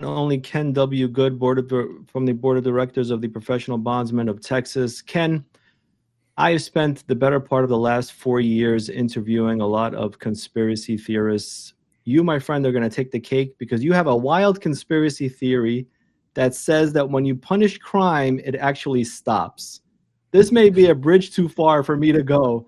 only Ken W. Good, from the board of directors of the Professional Bondsmen of Texas. Ken, I have spent the better part of the last 4 years interviewing a lot of conspiracy theorists. You, my friend, are going to take the cake because you have a wild conspiracy theory that says that when you punish crime, it actually stops. This may be a bridge too far for me to go,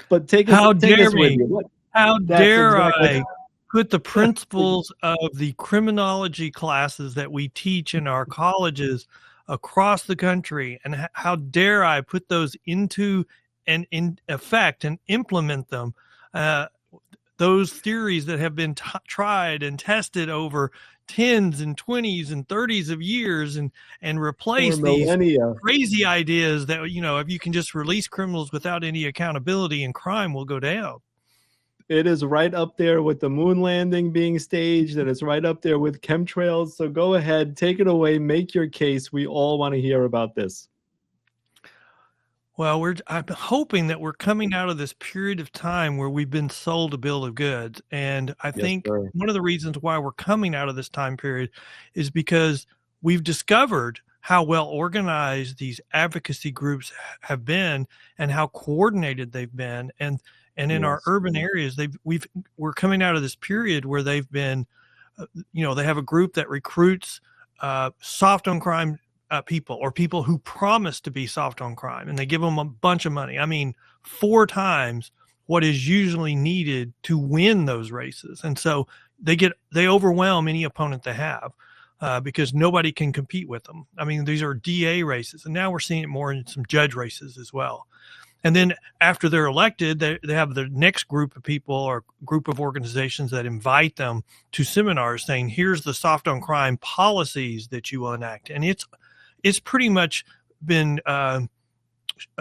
but take us with you. How dare I put the principles of the criminology classes that we teach in our colleges across the country, and how dare I put those into and in effect and implement them, those theories that have been tried and tested over 10s and 20s and 30s of years, and replace these crazy ideas that, if you can just release criminals without any accountability, and crime will go down. It is right up there with the moon landing being staged, and it's right up there with chemtrails. So go ahead, take it away, make your case. We all want to hear about this. Well, I'm hoping that we're coming out of this period of time where we've been sold a bill of goods. And I think one of the reasons why we're coming out of this time period is because we've discovered how well organized these advocacy groups have been and how coordinated they've been. And in our urban areas, we're coming out of this period where they've been, they have a group that recruits soft on crime people, or people who promise to be soft on crime, and they give them a bunch of money. I mean, 4 times what is usually needed to win those races. And so they overwhelm any opponent they have because nobody can compete with them. I mean, these are DA races, and now we're seeing it more in some judge races as well. And then after they're elected, they have the next group of people or group of organizations that invite them to seminars saying, here's the soft on crime policies that you will enact. And it's pretty much been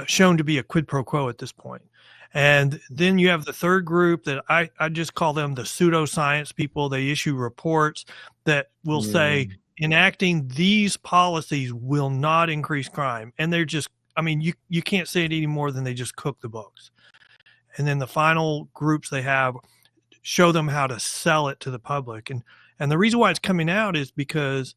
shown to be a quid pro quo at this point. And then you have the third group that I just call them the pseudoscience people. They issue reports that will say enacting these policies will not increase crime. And they're just, you can't say it any more than they just cook the books. And then the final groups they have show them how to sell it to the public. And the reason why it's coming out is because,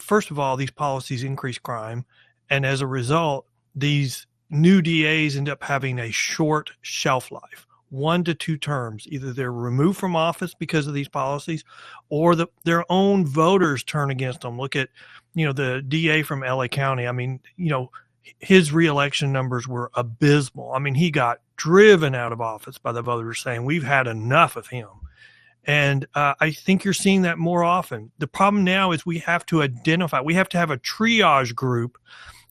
first of all, these policies increase crime. And as a result, these new DAs end up having a short shelf life, 1 to 2 terms. Either they're removed from office because of these policies, or their own voters turn against them. Look at, the DA from LA County. His reelection numbers were abysmal. He got driven out of office by the voters saying, we've had enough of him. And I think you're seeing that more often. The problem now is we have to have a triage group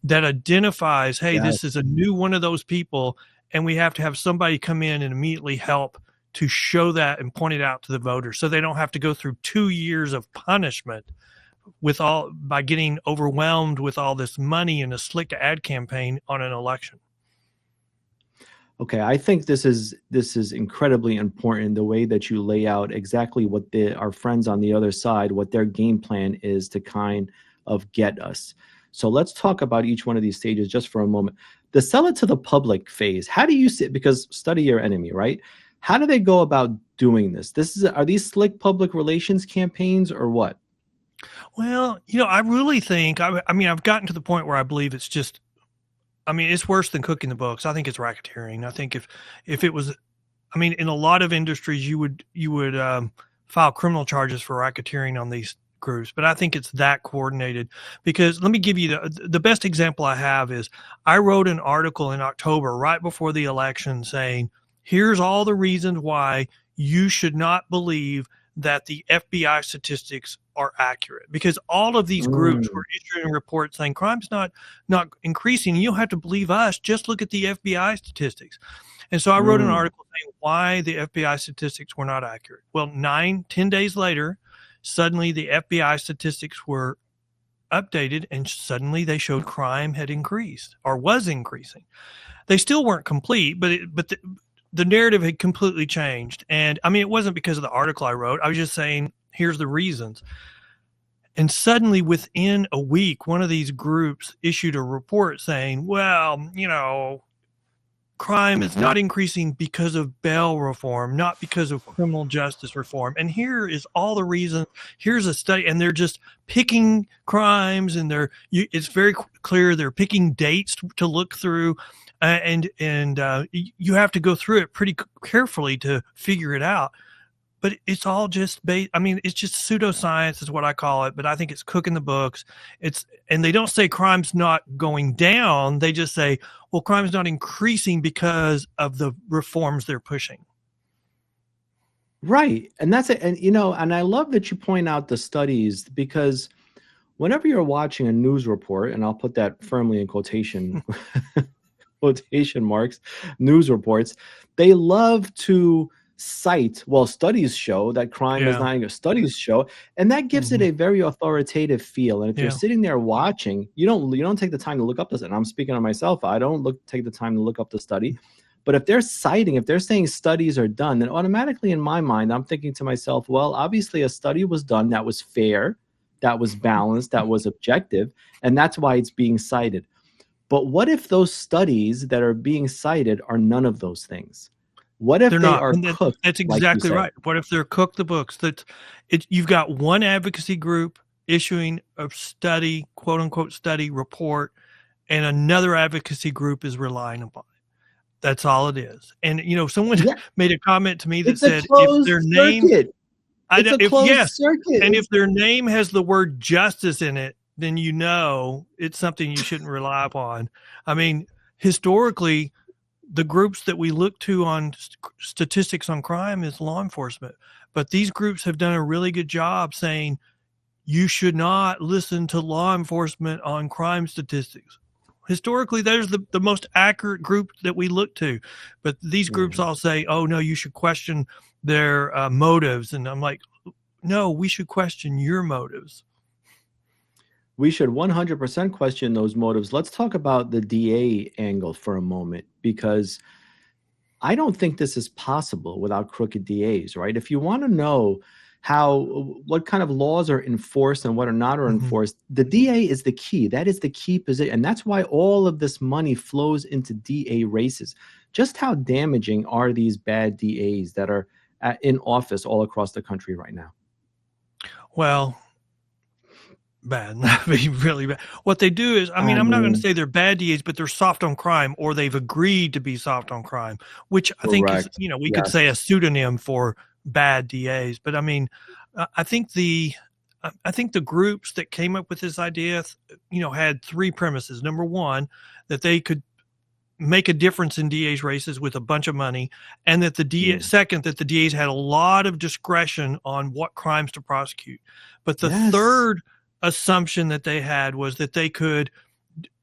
that identifies, hey, this is a new one of those people, and we have to have somebody come in and immediately help to show that and point it out to the voters, so they don't have to go through 2 years of punishment by getting overwhelmed with all this money and a slick ad campaign on an election. Okay, I think this is incredibly important, the way that you lay out exactly what our friends on the other side, what their game plan is to kind of get us. So let's talk about each one of these stages just for a moment. The sell it to the public phase, how do you see it? Because study your enemy, right? How do they go about doing this? Are these slick public relations campaigns or what? Well, I really think, I've gotten to the point where I believe it's just, it's worse than cooking the books. I think it's racketeering. I think if it was, in a lot of industries, you would file criminal charges for racketeering on these groups, but I think it's that coordinated. Because let me give you the best example I have is I wrote an article in October right before the election saying, here's all the reasons why you should not believe that the FBI statistics are accurate, because all of these groups were issuing reports saying crime's not increasing. You don't have to believe us. Just look at the FBI statistics. And so I wrote an article saying why the FBI statistics were not accurate. Well, 10 days later, suddenly the FBI statistics were updated, and suddenly they showed crime had increased or was increasing. They still weren't complete, but the narrative had completely changed. And it wasn't because of the article I wrote. I was just saying, here's the reasons. And suddenly within a week, one of these groups issued a report saying, well, crime is not increasing because of bail reform, not because of criminal justice reform. And here is all the reason. Here's a study, and they're just picking crimes, and it's very clear they're picking dates to look through, and you have to go through it pretty carefully to figure it out. But it's all just it's just pseudoscience is what I call it, but I think it's cooking the books. And they don't say crime's not going down. They just say, well, crime's not increasing because of the reforms they're pushing. Right. And that's it. And, and I love that you point out the studies, because whenever you're watching a news report, and I'll put that firmly in quotation marks, news reports, they love to cite, studies show that crime is not, studies show, and that gives it a very authoritative feel. And if you're sitting there watching, you don't take the time to look up this. And I'm speaking on myself, I don't take the time to look up the study. But if they're saying studies are done, then automatically in my mind, I'm thinking to myself, well, obviously a study was done that was fair, that was balanced, that was objective, and that's why it's being cited. But what if those studies that are being cited are none of those things? What if they are cooked? That's exactly right. What if they're cooked the books? You've got one advocacy group issuing a study, quote unquote study report, and another advocacy group is relying upon it. That's all it is. And someone made a comment to me that said if their name, circuit. And if their name has the word justice in it, then it's something you shouldn't rely upon. I mean, historically, the groups that we look to on statistics on crime is law enforcement. But these groups have done a really good job saying you should not listen to law enforcement on crime statistics. Historically, there's the most accurate group that we look to. But these groups all say, oh, no, you should question their motives. And I'm like, no, we should question your motives. We should 100% question those motives. Let's talk about the DA angle for a moment, because I don't think this is possible without crooked DAs, right? If you want to know what kind of laws are enforced and what are not enforced, the DA is the key. That is the key position. And that's why all of this money flows into DA races. Just how damaging are these bad DAs that are in office all across the country right now? Well, bad. Really bad. What they do is, I'm not going to say they're bad DAs, but they're soft on crime, or they've agreed to be soft on crime, which I think is, we could say a pseudonym for bad DAs. But I think the groups that came up with this idea, had three premises. Number one, that they could make a difference in DAs races with a bunch of money, and that second, that the DAs had a lot of discretion on what crimes to prosecute. But the third assumption that they had was that they could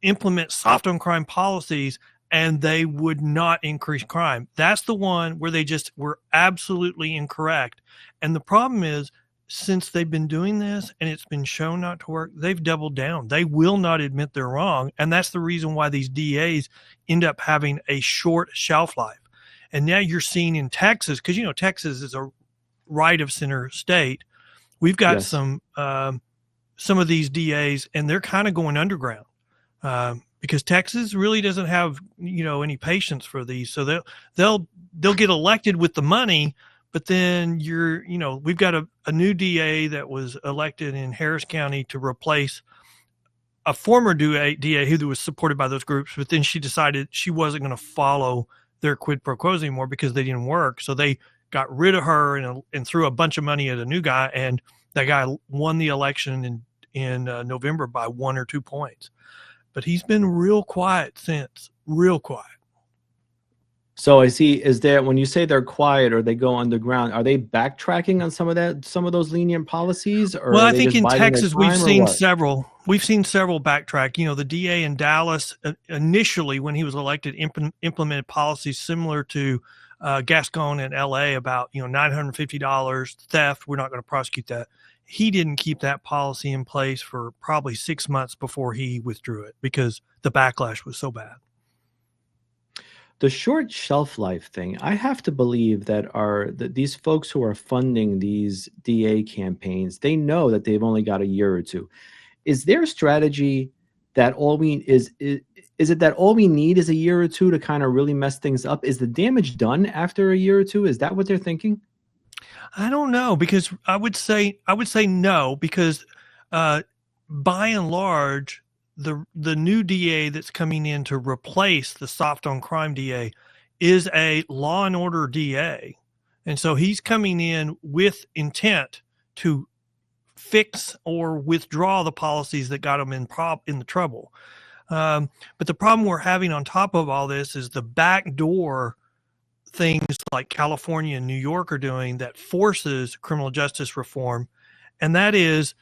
implement soft on crime policies and they would not increase crime. That's the one where they just were absolutely incorrect. And the problem is, since they've been doing this and it's been shown not to work, they've doubled down. They will not admit they're wrong. And that's the reason why these DAs end up having a short shelf life. And now you're seeing in Texas, because, Texas is a right of center state. We've got some of these DAs, and they're kind of going underground because Texas really doesn't have, any patience for these. So they'll get elected with the money, but then we've got a new DA that was elected in Harris County to replace a former DA who was supported by those groups, but then she decided she wasn't going to follow their quid pro quos anymore because they didn't work. So they got rid of her and threw a bunch of money at a new guy, and that guy won the election in November by 1 or 2 points. But he's been real quiet since, real quiet. So I see, when you say they're quiet or they go underground, are they backtracking on some of those lenient policies? Or well, I think in Texas we've seen several backtrack. The DA in Dallas initially, when he was elected, implemented policies similar to Gascon in LA about, $950 theft. We're not going to prosecute that. He didn't keep that policy in place for probably 6 months before he withdrew it because the backlash was so bad. The short shelf life thing, I have to believe that these folks who are funding these DA campaigns, they know that they've only got a year or two. Is their strategy that Is it that all we need is a year or two to kind of really mess things up? Is the damage done after a year or two? Is that what they're thinking? I don't know, because I would say no, because by and large, the new DA that's coming in to replace the soft on crime DA is a law and order DA. And so he's coming in with intent to fix or withdraw the policies that got him in the trouble. But the problem we're having on top of all this is the backdoor things like California and New York are doing that forces criminal justice reform. And that is,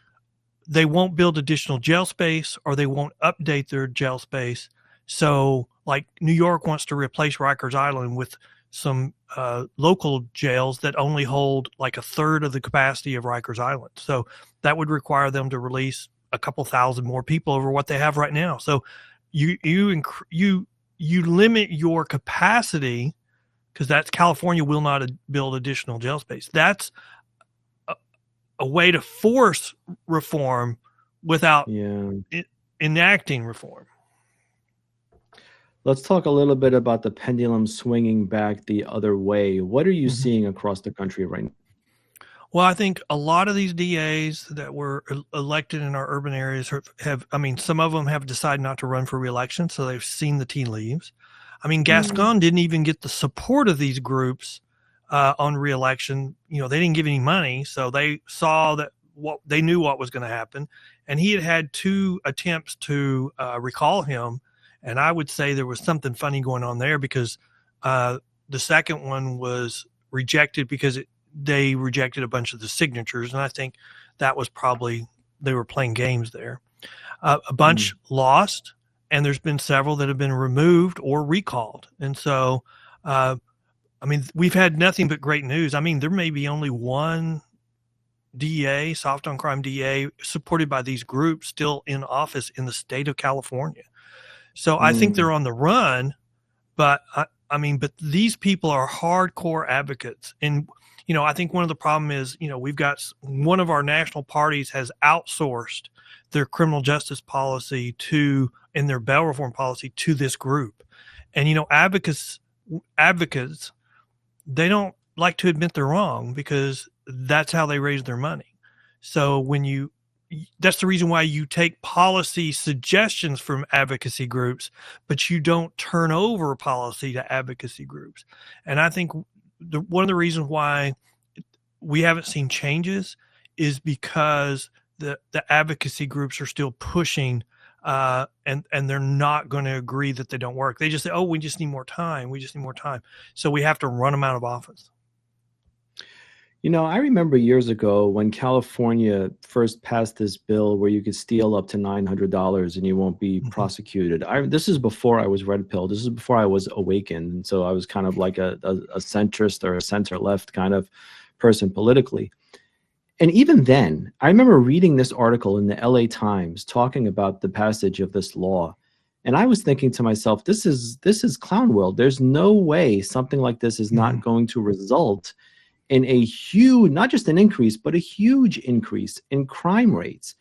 they won't build additional jail space, or they won't update their jail space. So like New York wants to replace Rikers Island with some local jails that only hold like a third of the capacity of Rikers Island. So that would require them to release a couple thousand more people over what they have right now. So you limit your capacity, because that's California will not build additional jail space. That's a way to force reform without enacting reform. Let's talk a little bit about the pendulum swinging back the other way. What are you seeing across the country right now? Well, I think a lot of these DAs that were elected in our urban areas some of them have decided not to run for re-election, so they've seen the tea leaves. I mean, Gascon didn't even get the support of these groups on re-election. They didn't give any money, so they saw that they knew what was going to happen. And he had 2 attempts to recall him. And I would say there was something funny going on there, because the second one was rejected because they rejected a bunch of the signatures. And I think that was probably, they were playing games there. A bunch lost, and there's been several that have been removed or recalled. And so, we've had nothing but great news. There may be only one DA, soft on crime DA, supported by these groups still in office in the state of California. So I think they're on the run, but but these people are hardcore advocates. And, I think one of the problem is, we've got one of our national parties has outsourced their criminal justice policy and their bail reform policy to this group. And, advocates, they don't like to admit they're wrong, because that's how they raise their money. So that's the reason why you take policy suggestions from advocacy groups, but you don't turn over policy to advocacy groups. And I think one of the reasons why we haven't seen changes is because the advocacy groups are still pushing, and they're not going to agree that they don't work. They just say, oh, we just need more time. We just need more time. So we have to run them out of office. I remember years ago when California first passed this bill where you could steal up to $900 and you won't be prosecuted. This is before I was red pill. This is before I was awakened. And so I was kind of like a centrist or a center left kind of person politically. And even then, I remember reading this article in the LA Times talking about the passage of this law. And I was thinking to myself, this is clown world. There's no way something like this is not going to result in a huge, not just an increase, but a huge increase in crime rates.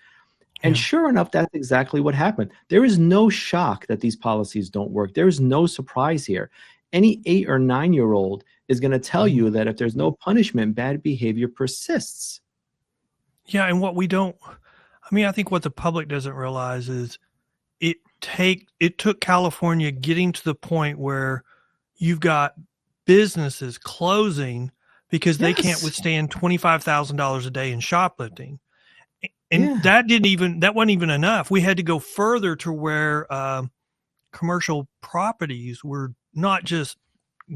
And sure enough, that's exactly what happened. There is no shock that these policies don't work. There is no surprise here. Any 8 or 9-year-old is going to tell you that if there's no punishment, bad behavior persists. Yeah, and I think what the public doesn't realize is it took California getting to the point where you've got businesses closing because they can't withstand $25,000 a day in shoplifting. And that wasn't even enough. We had to go further to where commercial properties were not just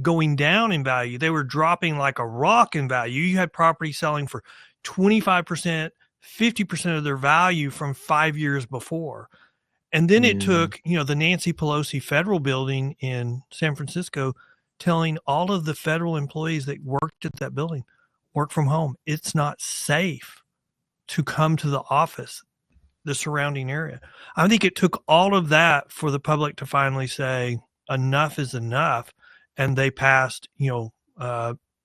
going down in value, they were dropping like a rock in value. You had property selling for 25%, 50% of their value from 5 years before. And then it took, the Nancy Pelosi federal building in San Francisco telling all of the federal employees that worked at that building, work from home. It's not safe to come to the office, the surrounding area. I think it took all of that for the public to finally say enough is enough. And they passed,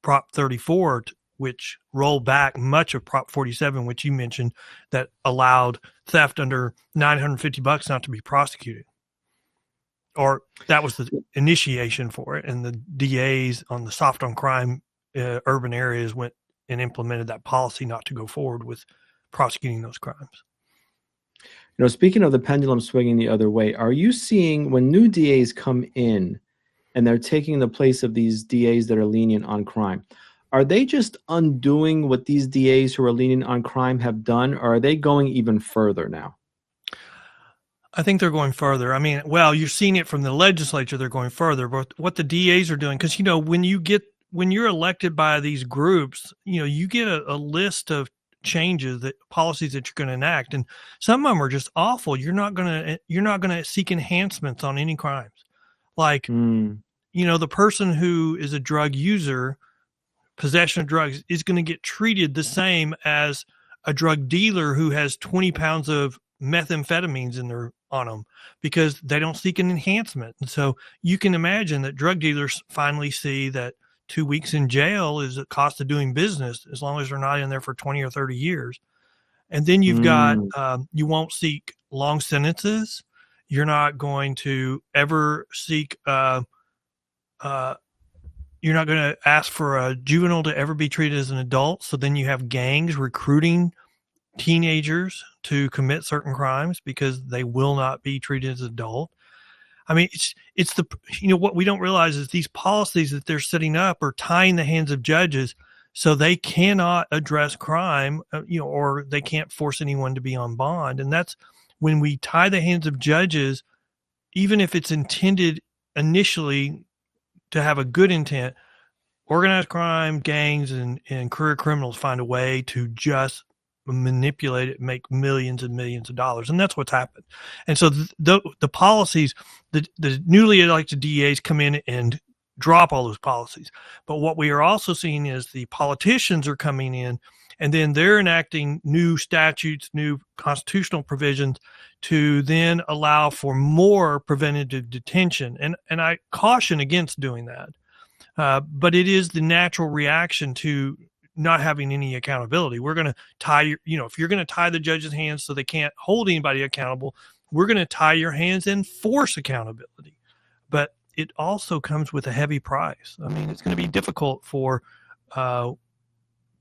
Prop 34, which rolled back much of Prop 47, which you mentioned, that allowed theft under $950 not to be prosecuted. or that was the initiation for it. And the DAs on the soft on crime urban areas went and implemented that policy not to go forward with prosecuting those crimes. You know, speaking of the pendulum swinging the other way, are you seeing when new DAs come in and they're taking the place of these DAs that are lenient on crime, are they just undoing what these DAs who are lenient on crime have done, or are they going even further now? I think they're going further. I mean, well, you're seeing it from the legislature. They're going further, but what the DAs are doing, because, you know, when you're elected by these groups, you know, you get a list of changes, that policies that you're going to enact, and some of them are just awful. You're not going to seek enhancements on any crimes. Like, you know, the person who is a drug user, possession of drugs, is going to get treated the same as a drug dealer who has 20 pounds of methamphetamines on them, because they don't seek an enhancement. And so you can imagine that drug dealers finally see that 2 weeks in jail is a cost of doing business, as long as they're not in there for 20 or 30 years. And then you've got, you won't seek long sentences. You're not going to ever seek, you're not going to ask for a juvenile to ever be treated as an adult. So then you have gangs recruiting teenagers to commit certain crimes because they will not be treated as adult. I mean, it's the, you know, what we don't realize is these policies that they're setting up are tying the hands of judges so they cannot address crime, you know, or they can't force anyone to be on bond. And that's when we tie the hands of judges, even if it's intended initially to have a good intent, organized crime, gangs, and career criminals find a way to just manipulate it, make millions and millions of dollars. And that's what's happened. And so the policies, the newly elected DAs come in and drop all those policies. But what we are also seeing is the politicians are coming in, and then they're enacting new statutes, new constitutional provisions to then allow for more preventative detention. And I caution against doing that. But it is the natural reaction to not having any accountability. We're going to tie you know, if you're going to tie the judge's hands so they can't hold anybody accountable, we're going to tie your hands and force accountability. But it also comes with a heavy price. I mean, it's going to be difficult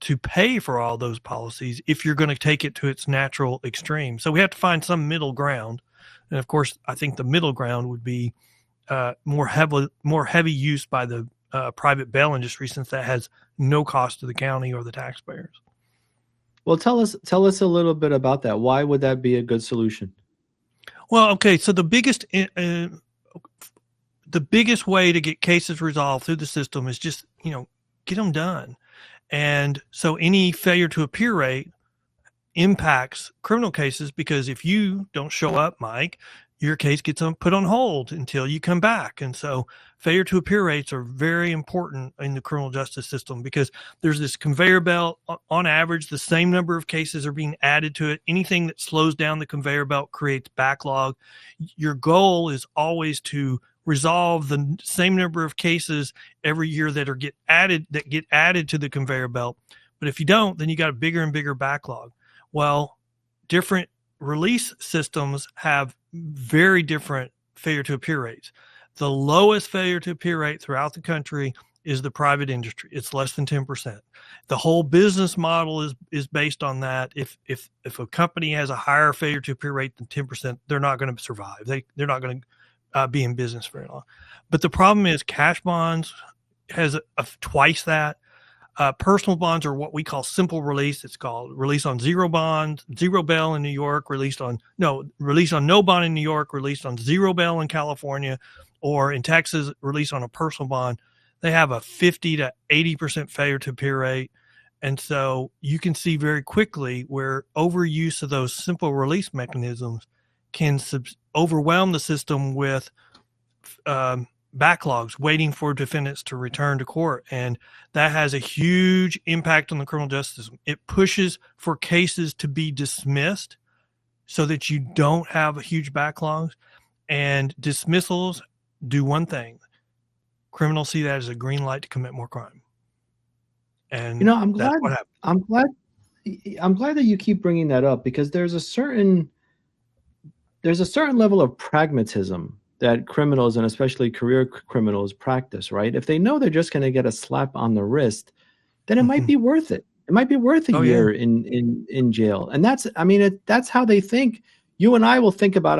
to pay for all those policies if you're going to take it to its natural extreme. So we have to find some middle ground. And of course, I think the middle ground would be more heavy use by the private bail industry, since that has no cost to the county or the taxpayers. Well, tell us a little bit about that. Why would that be a good solution? Well, okay, so the biggest way to get cases resolved through the system is just, you know, get them done. And so any failure to appear rate impacts criminal cases, because if you don't show up, Mike, your case gets put on hold until you come back. And so failure to appear rates are very important in the criminal justice system, because there's this conveyor belt. On average, the same number of cases are being added to it. Anything that slows down the conveyor belt creates backlog. Your goal is always to resolve the same number of cases every year that get added to the conveyor belt. But if you don't, then you got a bigger and bigger backlog. Well, different release systems have very different failure to appear rates. The lowest failure to appear rate throughout the country is the private industry. It's less than 10%. The whole business model is based on that. If a company has a higher failure to appear rate than 10%, they're not going to survive. They're not going to be in business very long. But the problem is cash bonds has twice that. Personal bonds are what we call simple release. It's called release on zero bond, zero bail in New York, release on no bond in New York, released on zero bail in California, or in Texas, release on a personal bond. They have a 50 to 80% failure to appear rate. And so you can see very quickly where overuse of those simple release mechanisms can overwhelm the system with backlogs waiting for defendants to return to court. And that has a huge impact on the criminal justice system. It pushes for cases to be dismissed so that you don't have huge backlogs. And dismissals do one thing. Criminals see that as a green light to commit more crime. And you know, I'm glad that you keep bringing that up, because there's a certain level of pragmatism that criminals, and especially career criminals, practice, right? If they know they're just going to get a slap on the wrist, then it might be worth it. It might be worth a year in jail. And that's, I mean, that's how they think. You and I will think about,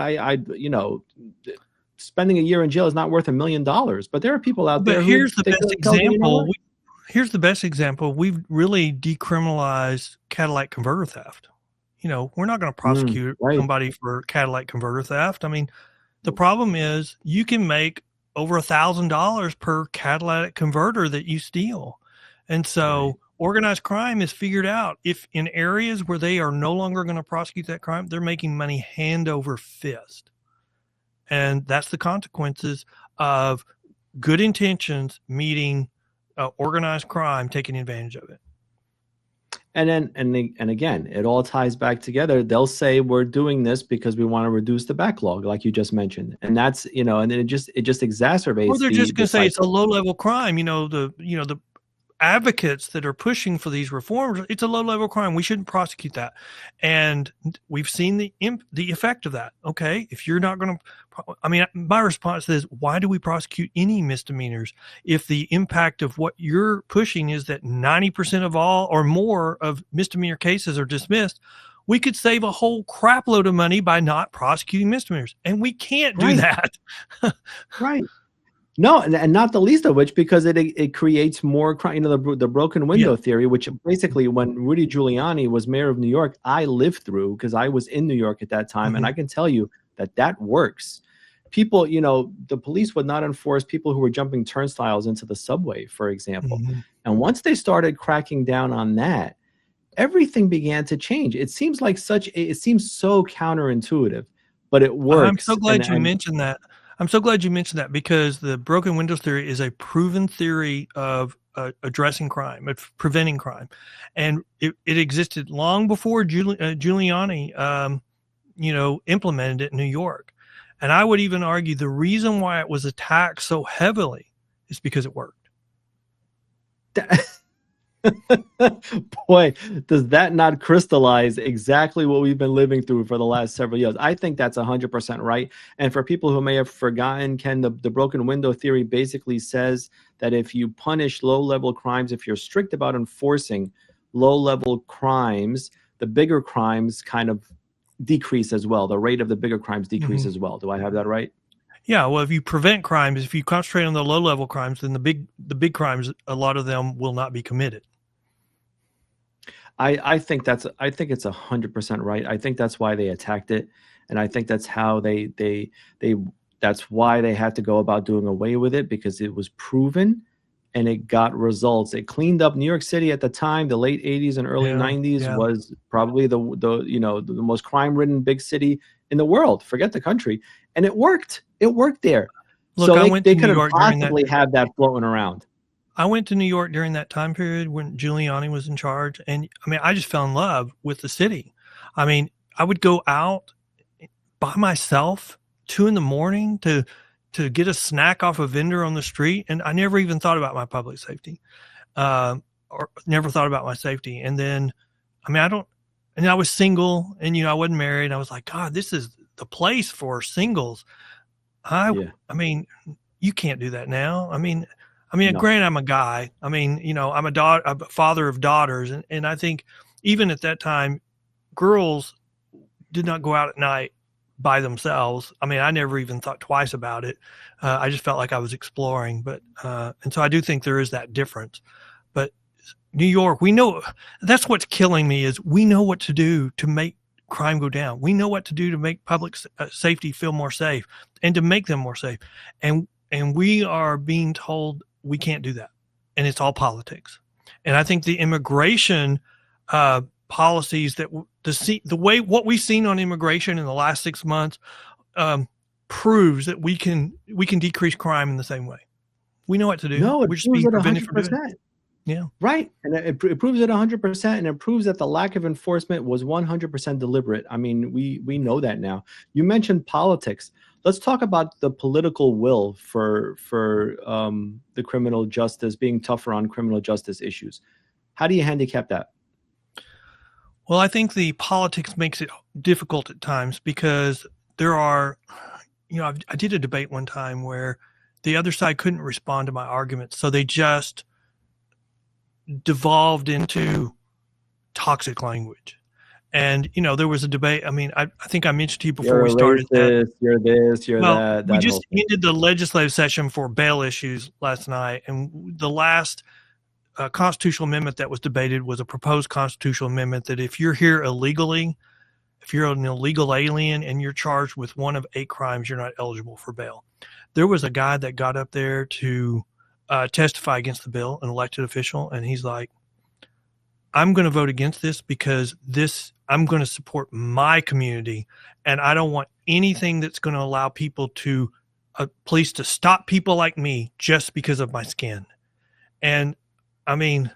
spending a year in jail is not worth $1 million, but there are people out there. But here's the best example. Here's the best example. We've really decriminalized catalytic converter theft. We're not going to prosecute somebody for catalytic converter theft. I mean, the problem is you can make over $1,000 per catalytic converter that you steal. And so organized crime is figured out. If in areas where they are no longer going to prosecute that crime, they're making money hand over fist. And that's the consequences of good intentions meeting organized crime taking advantage of it. And again, it all ties back together. They'll say we're doing this because we want to reduce the backlog, like you just mentioned, and that's and then it just exacerbates. Or they're just going to say it's a low level crime. The advocates that are pushing for these reforms, it's a low level crime. We shouldn't prosecute that, and we've seen the effect of that. Okay, if you're not going to, my response is, why do we prosecute any misdemeanors if the impact of what you're pushing is that 90% of all or more of misdemeanor cases are dismissed? We could save a whole crap load of money by not prosecuting misdemeanors, and we can't do that. Right. No, and not the least of which, because it creates more crime. The broken window theory, which basically when Rudy Giuliani was mayor of New York, I lived through because I was in New York at that time. And I can tell you that works. People, the police would not enforce people who were jumping turnstiles into the subway, for example. And once they started cracking down on that, everything began to change. It seems like so counterintuitive, but it works. I'm so glad you mentioned that. I'm so glad you mentioned that, because the broken windows theory is a proven theory of addressing crime, of preventing crime. And it existed long before Giuliani, implemented it in New York. And I would even argue the reason why it was attacked so heavily is because it worked. Boy, does that not crystallize exactly what we've been living through for the last several years? I think that's 100% right. And for people who may have forgotten, Ken, the broken window theory basically says that if you punish low-level crimes, if you're strict about enforcing low-level crimes, the bigger crimes kind of decrease as well. The rate of the bigger crimes decrease as well. Do I have that right? Yeah, well, if you prevent crimes, if you concentrate on the low-level crimes, then the big crimes, a lot of them will not be committed. I think it's 100% right. I think that's why they attacked it, and I think that's how that's why they had to go about doing away with it, because it was proven and it got results. It cleaned up New York City at the time. The late 80s and early 90s was probably the most crime-ridden big city in the world. Forget the country, and it worked. It worked there. Look, so they couldn't possibly have that floating around. I went to New York during that time period when Giuliani was in charge. And I just fell in love with the city. I would go out by myself 2 a.m. to get a snack off a vendor on the street. And I never even thought about my public safety, or never thought about my safety. And then, I was single and, I wasn't married. I was like, God, this is the place for singles. You can't do that now. No. Granted, I'm a guy. I'm a father of daughters. And I think even at that time, girls did not go out at night by themselves. I never even thought twice about it. I just felt like I was exploring. But and so I do think there is that difference. But New York, we know that's what's killing me is we know what to do to make crime go down. We know what to do to make public safety feel more safe and to make them more safe. And we are being told we can't do that. And it's all politics. And I think the immigration policies that what we've seen on immigration in the last 6 months proves that we can decrease crime in the same way. We know what to do. No, it We're just being prevented from doing it. Yeah. Right. And it proves it 100%. And it proves that the lack of enforcement was 100% deliberate. We know that now. You mentioned politics. Let's talk about the political will for the criminal justice, being tougher on criminal justice issues. How do you handicap that? Well, I think the politics makes it difficult at times because there are I did a debate one time where the other side couldn't respond to my arguments, so they just devolved into toxic language. And, there was a debate. I mean, I think I mentioned to you before we started that. You're this, you're that. We just ended the legislative session for bail issues last night. And the last constitutional amendment that was debated was a proposed constitutional amendment that if you're here illegally, if you're an illegal alien and you're charged with one of 8 crimes, you're not eligible for bail. There was a guy that got up there to testify against the bill, an elected official, and he's like, I'm going to vote against this because I'm going to support my community, and I don't want anything that's going to allow police to stop people like me just because of my skin. And I mean,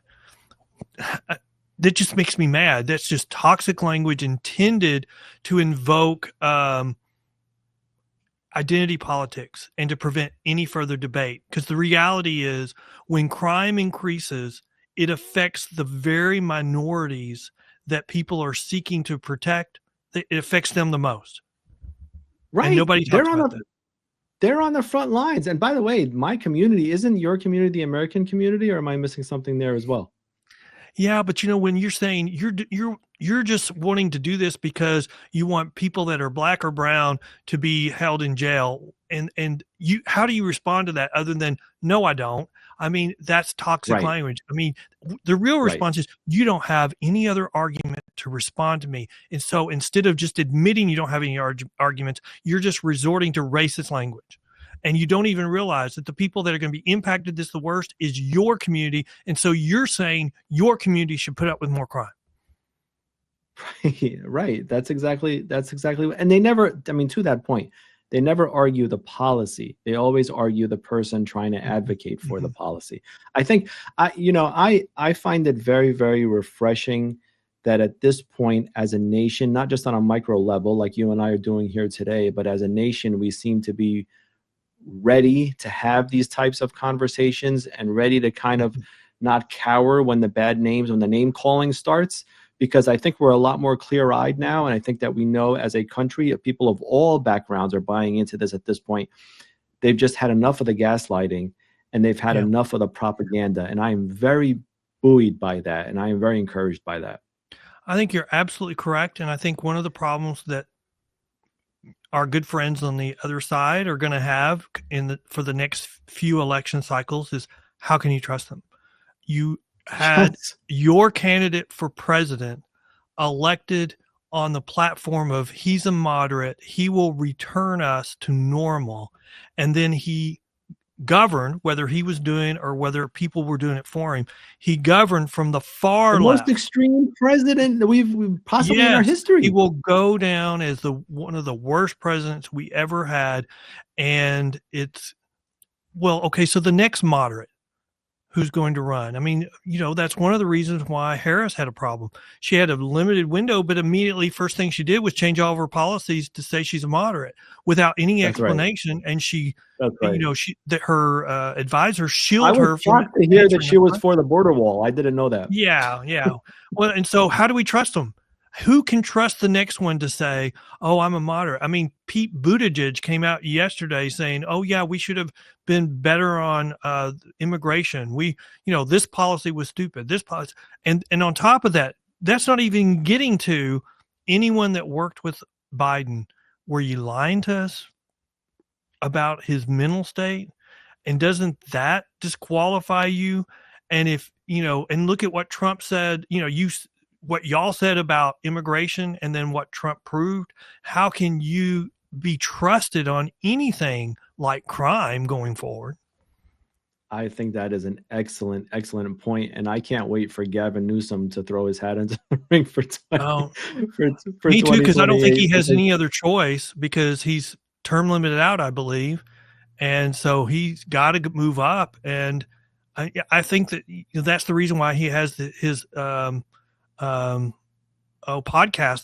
that just makes me mad. That's just toxic language intended to invoke identity politics and to prevent any further debate. Because the reality is, when crime increases, it affects the very minorities that people are seeking to protect. It affects them the most. Right. And nobody talks about that. They're on the front lines. And by the way, my community, isn't your community the American community, or am I missing something there as well? Yeah, but when you're saying you're just wanting to do this because you want people that are black or brown to be held in jail, and how do you respond to that other than no, I don't? I mean, that's toxic language. I mean, the real response is you don't have any other argument to respond to me. And so instead of just admitting you don't have any arguments, you're just resorting to racist language. And you don't even realize that the people that are going to be impacted the worst is your community. And so you're saying your community should put up with more crime. Right. That's exactly. And they never, I mean, to that point, they never argue the policy. They always argue the person trying to advocate for the policy. I think, I find it very, very refreshing that at this point as a nation, not just on a micro level like you and I are doing here today, but as a nation, we seem to be ready to have these types of conversations and ready to kind of not cower when the name calling starts. Because I think we're a lot more clear-eyed now, and I think that we know as a country, people of all backgrounds are buying into this at this point. They've just had enough of the gaslighting, and they've had enough of the propaganda, and I am very buoyed by that, and I am very encouraged by that. I think you're absolutely correct, and I think one of the problems that our good friends on the other side are going to have for the next few election cycles is, how can you trust them? You had your candidate for president elected on the platform of he's a moderate, he will return us to normal, and then he governed, whether he was doing or whether people were doing it for him, he governed from the far left. Most extreme president that we've possibly in our history. He will go down as one of the worst presidents we ever had. And so the next moderate who's going to run. I mean, that's one of the reasons why Harris had a problem. She had a limited window, but immediately first thing she did was change all of her policies to say she's a moderate without any explanation. Right. And she, her advisor shielded her. I was shocked to hear that she was for the border wall. I didn't know that. Yeah. Well, and so how do we trust them? Who can trust the next one to say, oh, I'm a moderate? I mean, Pete Buttigieg came out yesterday saying, oh, yeah, we should have been better on immigration. This policy was stupid. This policy. And on top of that, that's not even getting to anyone that worked with Biden. Were you lying to us about his mental state? And doesn't that disqualify you? And and look at what Trump said, what y'all said about immigration and then what Trump proved. How can you be trusted on anything like crime going forward? I think that is an excellent, excellent point. And I can't wait for Gavin Newsom to throw his hat into the ring for me too, because I don't think he has any other choice because he's term limited out, I believe. And so he's got to move up. And I think that that's the reason why he has his podcast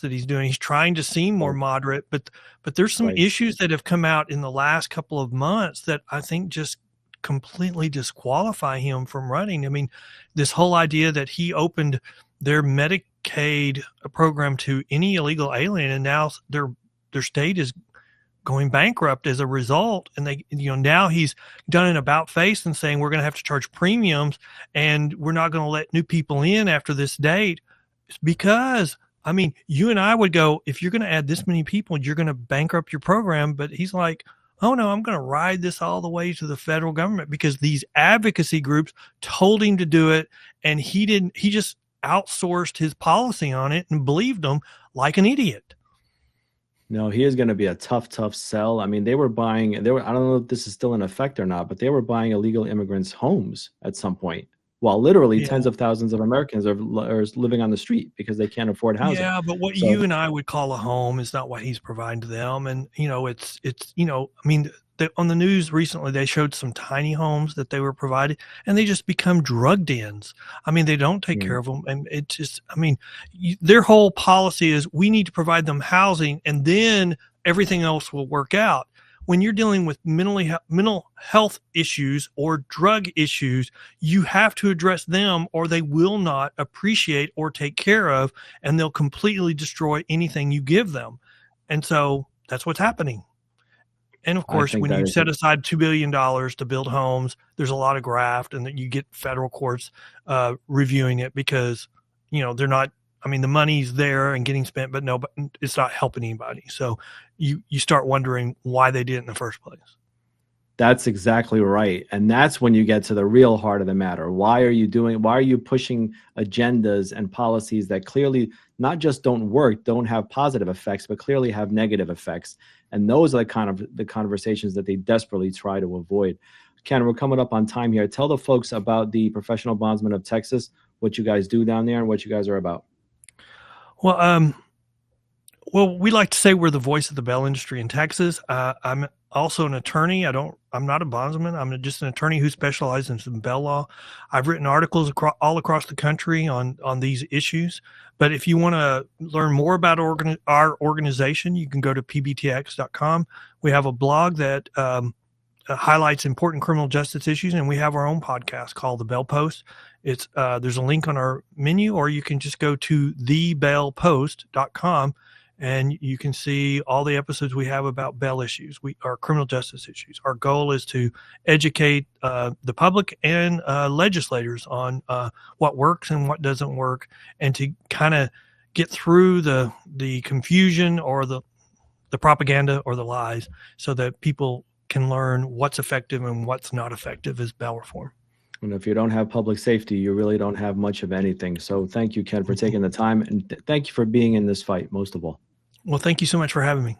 that he's doing. He's trying to seem more moderate, but there's some issues that have come out in the last couple of months that I think just completely disqualify him from running. I mean, this whole idea that he opened their Medicaid program to any illegal alien, and now their state is going bankrupt as a result. And they, now he's done an about face and saying we're going to have to charge premiums and we're not going to let new people in after this date. It's because, I mean, you and I would go, if you're going to add this many people, you're going to bankrupt your program. But he's like, oh no, I'm going to ride this all the way to the federal government because these advocacy groups told him to do it. And he just outsourced his policy on it and believed them like an idiot. No, he is going to be a tough sell. I mean, I don't know if this is still in effect or not, but they were buying illegal immigrants' homes at some point, while literally tens of thousands of Americans are living on the street because they can't afford housing. Yeah, but what you and I would call a home is not what he's providing to them. And, I mean, on the news recently, they showed some tiny homes that they were provided, and they just become drug dens. I mean, they don't take care of them. And it just, I mean, their whole policy is we need to provide them housing and then everything else will work out. When you're dealing with mental health issues or drug issues, you have to address them or they will not appreciate or take care of, and they'll completely destroy anything you give them. And so that's what's happening. And of course, when you set aside $2 billion to build homes, there's a lot of graft, and that you get federal courts reviewing it because, they're not, I mean, the money's there and getting spent, but it's not helping anybody. So you start wondering why they did it in the first place. That's exactly right. And that's when you get to the real heart of the matter. Why are you pushing agendas and policies that clearly not just don't work, don't have positive effects, but clearly have negative effects? And those are the conversations that they desperately try to avoid. Ken, we're coming up on time here. Tell the folks about the Professional Bondsmen of Texas, what you guys do down there and what you guys are about. Well, we like to say we're the voice of the bail industry in Texas. I'm also an attorney. I'm not a bondsman. I'm just an attorney who specializes in bail law. I've written articles all across the country on these issues. But if you want to learn more about our organization, you can go to pbtx.com. We have a blog that highlights important criminal justice issues, and we have our own podcast called The Bail Post. It's there's a link on our menu, or you can just go to thebailpost.com. And you can see all the episodes we have about bail issues, our criminal justice issues. Our goal is to educate the public and legislators on what works and what doesn't work, and to kind of get through the confusion or the propaganda or the lies, so that people can learn what's effective and what's not effective as bail reform. And if you don't have public safety, you really don't have much of anything. So thank you, Ken, for taking the time, and thank you for being in this fight, most of all. Well, thank you so much for having me.